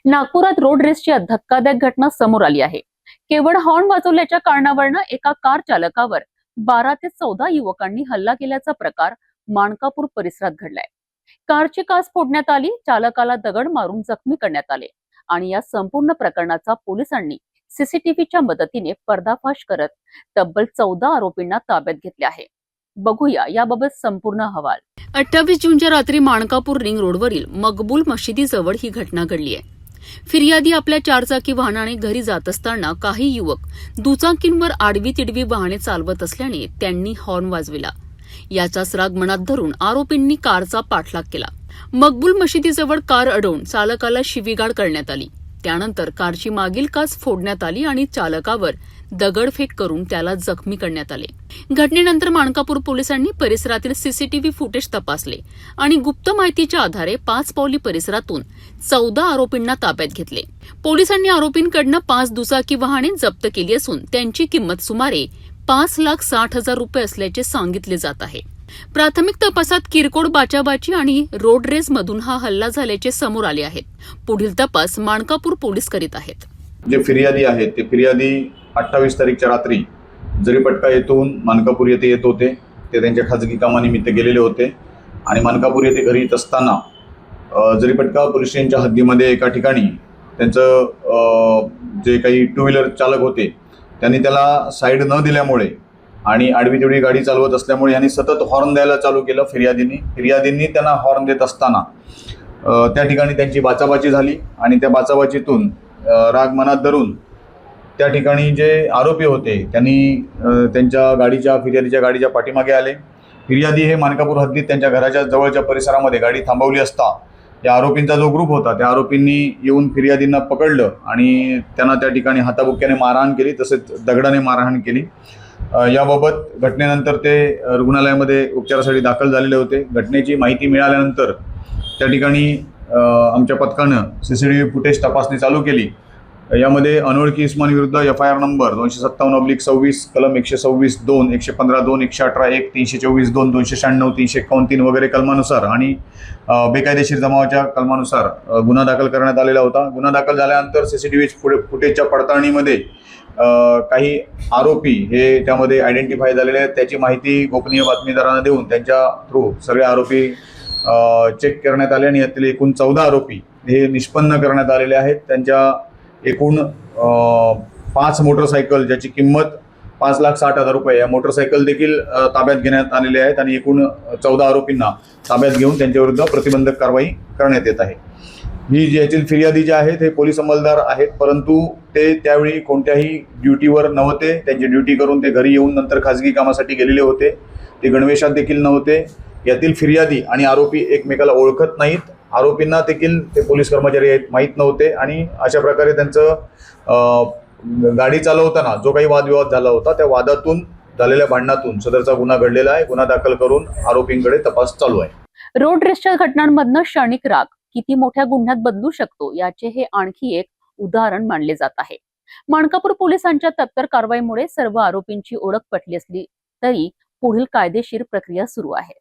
नागपुरात रोड रेसची धक्कादायक घटना समोर आली आहे। केवळ हॉर्न वाजवल्याच्या कारणावरून एका कार चालकावर 12 ते 14 युवकांनी हल्ला केल्याचा प्रकार माणकापूर परिसरात घडलाय। कारची काच फोडण्यात आली, चालकाला दगड मारून जखमी करण्यात आले आणि या संपूर्ण प्रकरणाचा पोलिसांनी सीसीटीव्हीच्या मदतीने पर्दाफाश करत तब्बल 14 आरोपींना ताब्यात घेतले आहे। बघूया याबाबत संपूर्ण अहवाल। 28 जूनच्या रात्री माणकापूर रिंग रोडवरील मकबूल मशिदीजवळ ही घटना घडली आहे। फिर्यादी आपल्या चारचाकी वाहनाने घरी जात असताना काही युवक दुचाकींवर आडवी तिडवी वाहने चालवत असल्याने त्यांनी हॉर्न वाजविला। याचाच राग मनात धरून आरोपींनी कारचा पाठलाग केला। मकबूल मशिदीजवळ कार अडवून चालकाला शिवीगाळ करण्यात आली। त्यानंतर कारची मागील काच फोडण्यात आली आणि चालकावर दगडफेक करून त्याला जखमी करण्यात आले। घटनेनंतर माणकापूर पोलिसांनी परिसरातील सीसीटीव्ही फुटेज तपासले आणि गुप्त माहितीच्या आधारे 5 पावली परिसरातून 14 आरोपींना ताब्यात घेतले। पोलिसांनी आरोपींकडून 5 दुचाकी वाहने जप्त केली असून त्यांची किंमत सुमारे 5,60,000 रुपये असल्याचे सांगितले जात आहे। प्राथमिक तपासात किरकोळ बाचाबाची आणि रोड रेस मधून हा हल्ला झाल्याचे समोर आले आहेत। पुढील तपास माणकापूर पोलीस करीत आहेत। जे फिर्यादी आहेत ते फिर्यादी 28 तारीखच्या रात्री जरीपटका येथून माणकापूर येथे येत होते। ते त्यांच्या खाजगी कामानिमित्त गेलेले होते आणि माणकापूर येथे घरी येत असताना जरीपटका पोलीस स्टेशनच्या हद्दीमध्ये एका ठिकाणी त्यांचं जे काही टू व्हीलर चालक होते त्यांनी त्याला साईड न दिल्यामुळे आणि आडवी तिडवी गाडी चालवत असल्यामुळे यांनी सतत हॉर्न द्यायला चालू केलं। फिर्यादींनी त्यांना हॉर्न देत असताना त्या ठिकाणी त्यांची बाचाबाची झाली आणि त्या बाचाबाचीतून राग मनात धरून त्या ठिकाणी जे आरोपी होते त्यांनी त्यांच्या फिर्यादीच्या गाडीच्या पाठीमागे आले। फिर्यादी हे माणकापूर हद्दीत त्यांच्या घराच्या जवळच्या परिसरामध्ये गाडी थांबवली असता या आरोपींचा जो ग्रुप होता त्या आरोपींनी येऊन फिर्यादींना पकडलं आणि त्यांना त्या ठिकाणी हाताबुक्क्याने मारहाण केली, तसेच दगडाने मारहाण केली। याबाबत घटनेनंतर ते रुग्णालयामध्ये उपचारासाठी दाखल झालेले होते। घटनेची माहिती मिळाल्यानंतर त्या ठिकाणी आमच्या पथकानं सीसीटीव्ही फुटेज तपासणी चालू केली। यामध्ये अनोळखी इस्मांविरुद्ध FIR नंबर 257/26 कलम 126(2), 115(2), 118(1), 324(2), 296, 351 वगैरे कलमानुसार आणि बेकायदेशीर जमावाच्या कलमानुसार गुन्हा दाखल करण्यात आलेला होता। गुन्हा दाखल झाल्यानंतर सीसीटीव्ही फुटेजच्या पडताळणीमध्ये काही आरोपी हे त्यामध्ये आयडेंटिफाय झालेले आहेत। त्याची माहिती गोपनीय बातमीदारांना देऊन त्यांच्या थ्रू सगळे आरोपी चेक करण्यात आले आणि यातील एकूण 14 आरोपी हे निष्पन्न करण्यात आलेले आहेत। त्यांच्या एकूण 5 मोटरसायकल ज्याची किंमत 5,60,000 रुपये या मोटरसायकल देखील ताब्यात घेण्यात आलेले आहेत आणि एकूण 14 आरोपींना ताब्यात घेऊन त्यांच्याविरुद्ध प्रतिबंधक कारवाई करण्यात येत आहे। ही जी यातील फिर्यादी जे आहेत हे पोलीस अंमलदार आहेत, परंतु ते त्यावेळी कोणत्याही ड्युटीवर नव्हते। त्यांची ड्युटी करून ते घरी येऊन नंतर खाजगी कामासाठी गेलेले होते। ते गणवेशात देखील नव्हते। यातील फिर्यादी आणि आरोपी एकमेकाला ओळखत नाहीत। आरोपींना देखील ते पोलीस कर्मचारी आहेत माहीत नव्हते आणि अशा प्रकारे त्यांचं गाडी चालवताना जो काही वादविवाद झाला होता त्या वादातून झालेल्या भांडणातून सदरचा गुन्हा घडलेला आहे। गुन्हा दाखल करून आरोपींकडे तपास चालू आहे। रोड रेसच्या घटनांमधनं क्षणिक राग किती मोठ्या गुन्ह्यात बदलू शकतो याचे हे आणखी एक उदाहरण मानले जात आहे। माणकापूर पोलिसांच्या तत्पर कारवाईमुळे सर्व आरोपींची ओळख पटली असली तरी पुढील कायदेशीर प्रक्रिया सुरू आहे।